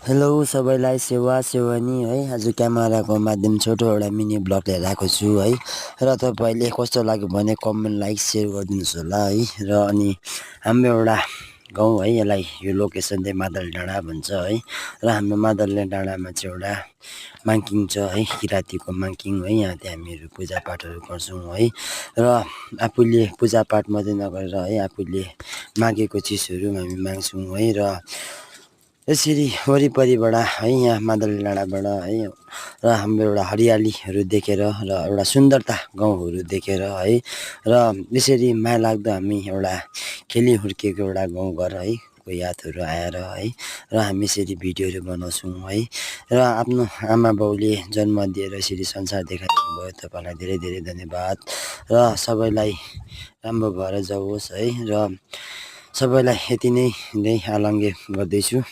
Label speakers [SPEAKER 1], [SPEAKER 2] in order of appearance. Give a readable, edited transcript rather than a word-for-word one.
[SPEAKER 1] Hello सबैलाई सेवानी है। आज क्यामेराको माध्यम छोटो एउटा मिनी ब्लग लिएर आएको छु है। र तपाईँले कस्तो लाग्यो भने कमेन्ट लाइक सेयर गरिदिनुहोस् होला है। र अनि हाम्रो एउटा गाउँ है, यसलाई यो लोकेसन चाहिँ मादल डाँडा भन्छ है। र हाम्रो मादल डाँडामा चाहिँ एउटा माङ्किङ छ है, किराँतीको माङ्किङ है। यहाँ चाहिँ हामीहरू पूजापाठहरू गर्छौँ है। र आफूले पूजापाठ मात्रै नगरेर है, आफूले मागेको चिजहरू हामी माग्छौँ है। र यसरी वरिपरिबाट है, यहाँ मादल डाँडाबाट है, र हाम्रो एउटा हरियालीहरू देखेर र एउटा सुन्दरता गाउँहरू देखेर है, र यसरी माया लाग्दो हामी एउटा खेली हुर्किएको एउटा गाउँघर है को यादहरू आएर है, र हामी यसरी भिडियोहरू बनाउँछौँ है। र आफ्नो आमा बाउले जन्म दिएर यसरी संसार देखाइदिनु भयो, तपाईँलाई धेरै धेरै धन्यवाद। र सबैलाई राम्रो भएर जाओस् है। र सबैलाई यति नै आलङ्गे गर्दैछु।